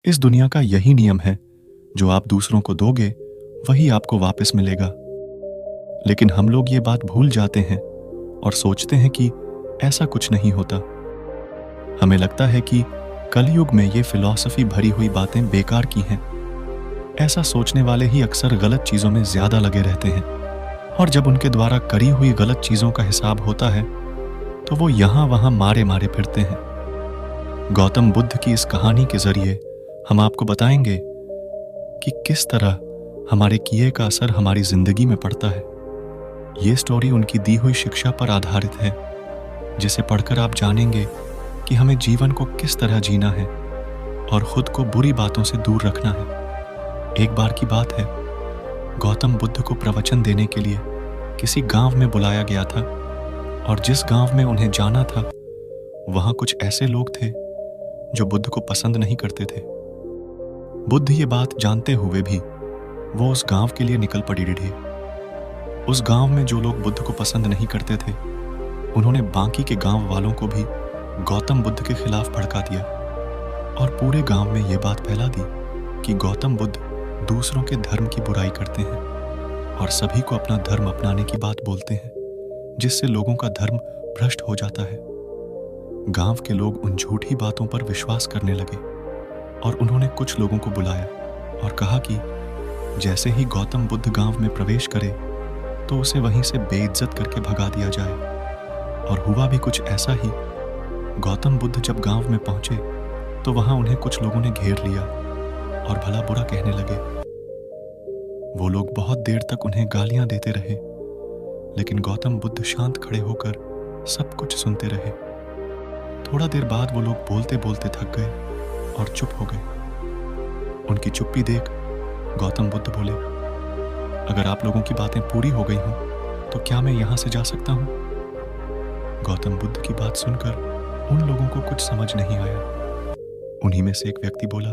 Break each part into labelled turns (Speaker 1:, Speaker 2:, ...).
Speaker 1: इस दुनिया का यही नियम है, जो आप दूसरों को दोगे वही आपको वापस मिलेगा। लेकिन हम लोग ये बात भूल जाते हैं और सोचते हैं कि ऐसा कुछ नहीं होता। हमें लगता है कि कलयुग में ये फिलॉसफी भरी हुई बातें बेकार की हैं। ऐसा सोचने वाले ही अक्सर गलत चीजों में ज्यादा लगे रहते हैं, और जब उनके द्वारा करी हुई गलत चीजों का हिसाब होता है तो वो यहां वहां मारे मारे फिरते हैं। गौतम बुद्ध की इस कहानी के जरिए हम आपको बताएंगे कि किस तरह हमारे किए का असर हमारी जिंदगी में पड़ता है। ये स्टोरी उनकी दी हुई शिक्षा पर आधारित है, जिसे पढ़कर आप जानेंगे कि हमें जीवन को किस तरह जीना है और खुद को बुरी बातों से दूर रखना है। एक बार की बात है, गौतम बुद्ध को प्रवचन देने के लिए किसी गांव में बुलाया गया था, और जिस गांव में उन्हें जाना था वहां कुछ ऐसे लोग थे जो बुद्ध को पसंद नहीं करते थे। बुद्ध ये बात जानते हुए भी वो उस गांव के लिए निकल पड़ी रीढ़ी। उस गांव में जो लोग बुद्ध को पसंद नहीं करते थे, उन्होंने बाकी के गांव वालों को भी गौतम बुद्ध के खिलाफ भड़का दिया, और पूरे गांव में ये बात फैला दी कि गौतम बुद्ध दूसरों के धर्म की बुराई करते हैं और सभी को अपना धर्म अपनाने की बात बोलते हैं, जिससे लोगों का धर्म भ्रष्ट हो जाता है। गांव के लोग उन झूठी बातों पर विश्वास करने लगे, और उन्होंने कुछ लोगों को बुलाया और कहा कि जैसे ही गौतम बुद्ध गांव में प्रवेश करे तो उसे वहीं से बेइज्जत करके भगा दिया जाए। और हुआ भी कुछ ऐसा ही। गौतम बुद्ध जब गांव में पहुंचे तो वहां उन्हें कुछ लोगों ने घेर लिया और भला बुरा कहने लगे। वो लोग बहुत देर तक उन्हें गालियां देते रहे, लेकिन गौतम बुद्ध शांत खड़े होकर सब कुछ सुनते रहे। थोड़ा देर बाद वो लोग बोलते बोलते थक गए और चुप हो गए। उनकी चुप्पी देख गौतम बुद्ध बोले, अगर आप लोगों की बातें पूरी हो गई हों तो क्या मैं यहां से जा सकता हूं? गौतम बुद्ध की बात सुनकर उन लोगों को कुछ समझ नहीं आया। उन्हीं में से एक व्यक्ति बोला,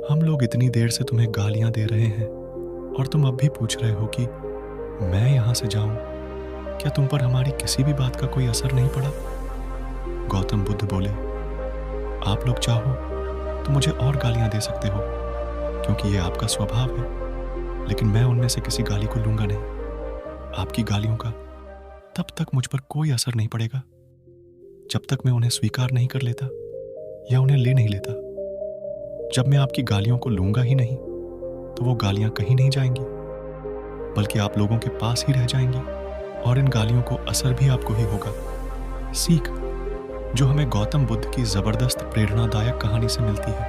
Speaker 1: हम लोग इतनी देर से तुम्हें गालियां दे रहे हैं और तुम अब भी पूछ रहे हो कि मैं यहां से जाऊं। क्या तुम पर हमारी किसी भी बात का कोई असर नहीं पड़ा? गौतम बुद्ध बोले, आप लोग चाहो तो मुझे और गालियां दे सकते हो, क्योंकि ये आपका स्वभाव है, लेकिन मैं उनमें से किसी गाली को लूंगा नहीं। आपकी गालियों का तब तक मुझ पर कोई असर नहीं पड़ेगा जब तक मैं उन्हें स्वीकार नहीं कर लेता या उन्हें ले नहीं लेता। जब मैं आपकी गालियों को लूंगा ही नहीं तो वो गालियां कहीं नहीं जाएंगी, बल्कि आप लोगों के पास ही रह जाएंगी, और इन गालियों को असर भी आपको ही होगा। सीख जो हमें गौतम बुद्ध की जबरदस्त प्रेरणादायक कहानी से मिलती है।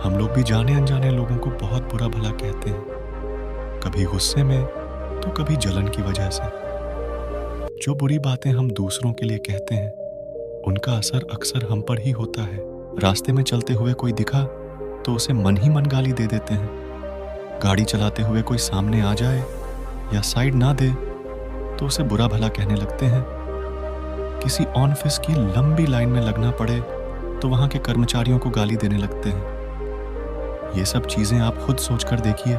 Speaker 1: हम लोग भी जाने अनजाने लोगों को बहुत बुरा भला कहते हैं, कभी गुस्से में तो कभी जलन की वजह से। जो बुरी बातें हम दूसरों के लिए कहते हैं उनका असर अक्सर हम पर ही होता है। रास्ते में चलते हुए कोई दिखा तो उसे मन ही मन गाली दे देते हैं। गाड़ी चलाते हुए कोई सामने आ जाए या साइड ना दे तो उसे बुरा भला कहने लगते हैं। किसी ऑफिस की लंबी लाइन में लगना पड़े तो वहां के कर्मचारियों को गाली देने लगते हैं। ये सब चीजें आप खुद सोचकर देखिए,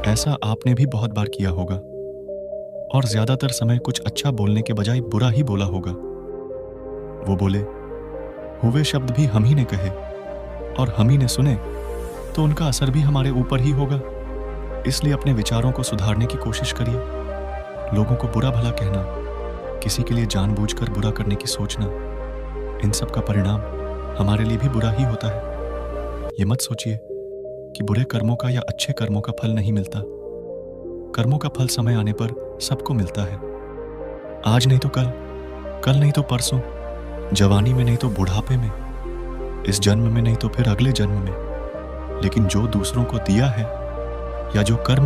Speaker 1: ऐसा आपने भी बहुत बार किया होगा, और ज्यादातर समय कुछ अच्छा बोलने के बजाय बुरा ही बोला होगा। वो बोले, हुए शब्द भी हम ही ने कहे और हम ही ने सुने, तो उनका असर भी हमारे ऊपर ही होगा। इसलिए अपने विचारों को सुधारने की कोशिश करिए। लोगों को बुरा भला कहना, किसी के लिए जानबूझकर बुरा करने की सोचना, इन सब का परिणाम हमारे लिए भी बुरा ही होता है। ये मत सोचिए कि बुरे कर्मों का या अच्छे कर्मों का फल नहीं मिलता। कर्मों का फल समय आने पर सबको मिलता है। आज नहीं तो कल, कल नहीं तो परसों, जवानी में नहीं तो बुढ़ापे में, इस जन्म में नहीं तो फिर अगले जन्म में। लेकिन जो दूसरों को दिया है या जो कर्म